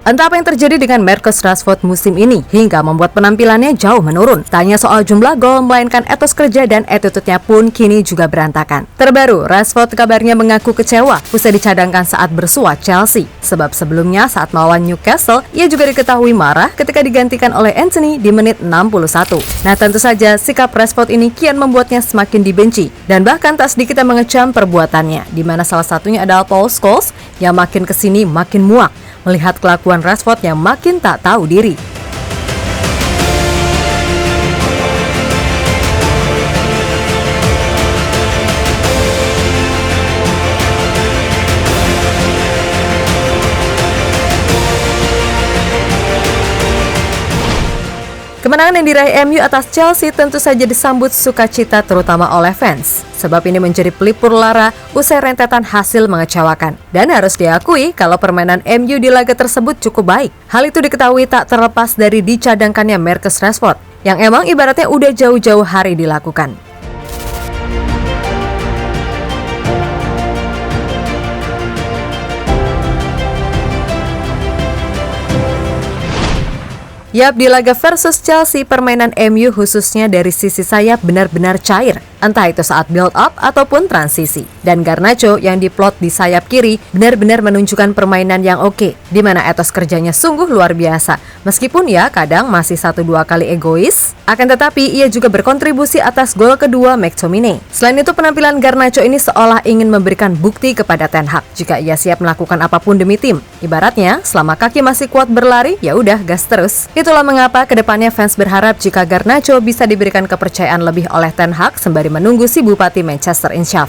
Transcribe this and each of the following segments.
Entah apa yang terjadi dengan Marcus Rashford musim ini hingga membuat penampilannya jauh menurun. Tanya soal jumlah gol, melainkan etos kerja dan attitude-nya pun kini juga berantakan. Terbaru, Rashford kabarnya mengaku kecewa usai dicadangkan saat bersua Chelsea. Sebab sebelumnya saat melawan Newcastle, ia juga diketahui marah ketika digantikan oleh Anthony di menit 61. Nah, tentu saja sikap Rashford ini kian membuatnya semakin dibenci dan bahkan tak sedikit yang mengecam perbuatannya, di mana salah satunya adalah Paul Scholes yang makin kesini makin muak melihat kelakuan Rashford yang makin tak tahu diri. Kemenangan yang diraih MU atas Chelsea tentu saja disambut sukacita terutama oleh fans. Sebab ini menjadi pelipur lara usai rentetan hasil mengecewakan. Dan harus diakui kalau permainan MU di laga tersebut cukup baik. Hal itu diketahui tak terlepas dari dicadangkannya Marcus Rashford, yang emang ibaratnya udah jauh-jauh hari dilakukan. Yap, di laga versus Chelsea, permainan MU khususnya dari sisi sayap benar-benar cair. Entah itu saat build up ataupun transisi. Dan Garnacho yang diplot di sayap kiri benar-benar menunjukkan permainan yang oke, di mana etos kerjanya sungguh luar biasa. Meskipun ya kadang masih 1-2 kali egois, akan tetapi ia juga berkontribusi atas gol kedua McTominay. Selain itu, penampilan Garnacho ini seolah ingin memberikan bukti kepada Ten Hag jika ia siap melakukan apapun demi tim. Ibaratnya, selama kaki masih kuat berlari, ya udah gas terus. Itulah mengapa kedepannya fans berharap jika Garnacho bisa diberikan kepercayaan lebih oleh Ten Hag sembari menunggu si Bupati Manchester insyaf.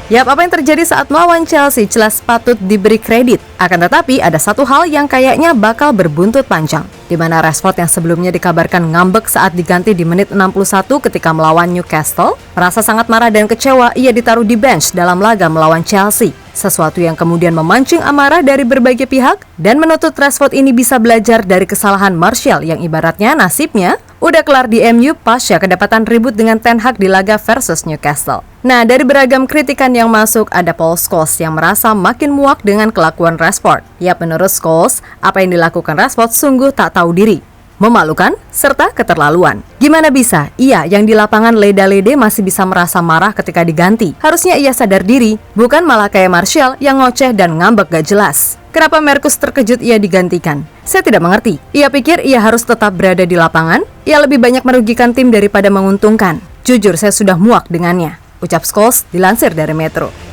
Yap, apa yang terjadi saat melawan Chelsea jelas patut diberi kredit. Akan tetapi ada satu hal yang kayaknya bakal berbuntut panjang, di mana Rashford yang sebelumnya dikabarkan ngambek saat diganti di menit 61 ketika melawan Newcastle, merasa sangat marah dan kecewa ia ditaruh di bench dalam laga melawan Chelsea. Sesuatu yang kemudian memancing amarah dari berbagai pihak dan menuntut Rashford ini bisa belajar dari kesalahan Martial yang ibaratnya nasibnya udah kelar di MU pasca kedapatan ribut dengan Ten Hag di laga versus Newcastle. Nah, dari beragam kritikan yang masuk, ada Paul Scholes yang merasa makin muak dengan kelakuan Rashford. Ya, menurut Scholes, apa yang dilakukan Rashford sungguh tak tahu diri, memalukan, serta keterlaluan. Gimana bisa? Ia yang di lapangan leda-lede masih bisa merasa marah ketika diganti. Harusnya ia sadar diri, bukan malah kayak Martial yang ngoceh dan ngambek gak jelas. Kenapa Marcus terkejut ia digantikan? Saya tidak mengerti. Ia pikir ia harus tetap berada di lapangan? Ia lebih banyak merugikan tim daripada menguntungkan. Jujur, saya sudah muak dengannya, ucap Scholes dilansir dari Metro.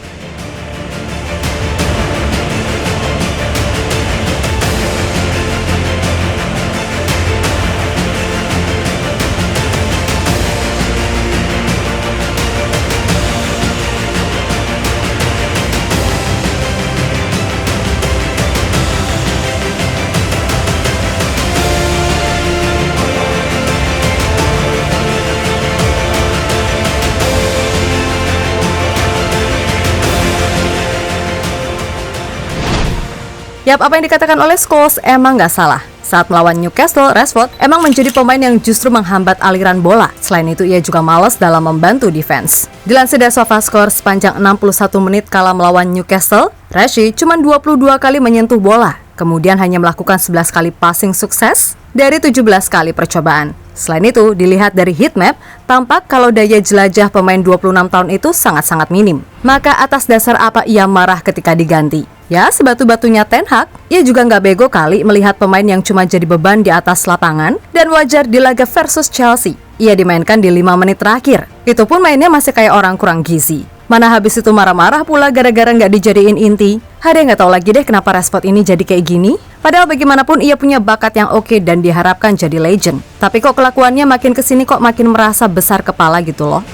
Yap, apa yang dikatakan oleh Scholes emang nggak salah. Saat melawan Newcastle, Rashford emang menjadi pemain yang justru menghambat aliran bola. Selain itu, ia juga malas dalam membantu defense. Dilansir dari SofaScore, sepanjang 61 menit kala melawan Newcastle, Rashford cuma 22 kali menyentuh bola. Kemudian hanya melakukan 11 kali passing sukses dari 17 kali percobaan. Selain itu, dilihat dari heatmap, tampak kalau daya jelajah pemain 26 tahun itu sangat-sangat minim. Maka atas dasar apa ia marah ketika diganti? Ya, sebatu-batunya Ten Hag, ia juga nggak bego kali melihat pemain yang cuma jadi beban di atas lapangan, dan wajar di laga versus Chelsea. Ia dimainkan di 5 menit terakhir. Itu pun mainnya masih kayak orang kurang gizi. Mana habis itu marah-marah pula gara-gara nggak dijadiin inti. Ada yang nggak tahu lagi deh kenapa Rashford ini jadi kayak gini. Padahal bagaimanapun ia punya bakat yang oke dan diharapkan jadi legend. Tapi kok kelakuannya makin kesini kok makin merasa besar kepala gitu loh.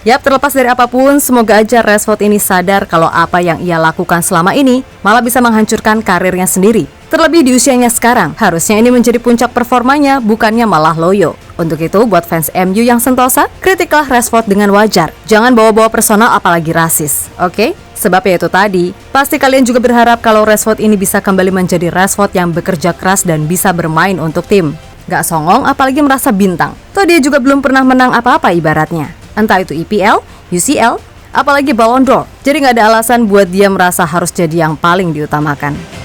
Yap, terlepas dari apapun, semoga aja Rashford ini sadar kalau apa yang ia lakukan selama ini malah bisa menghancurkan karirnya sendiri. Terlebih di usianya sekarang, harusnya ini menjadi puncak performanya, bukannya malah loyo. Untuk itu, buat fans MU yang sentosa, kritiklah Rashford dengan wajar. Jangan bawa-bawa personal apalagi rasis, oke? Sebab ya itu tadi, pasti kalian juga berharap kalau Rashford ini bisa kembali menjadi Rashford yang bekerja keras dan bisa bermain untuk tim. Gak songong, apalagi merasa bintang. Toh dia juga belum pernah menang apa-apa ibaratnya. Entah itu EPL, UCL, apalagi Ballon d'Or. Jadi gak ada alasan buat dia merasa harus jadi yang paling diutamakan.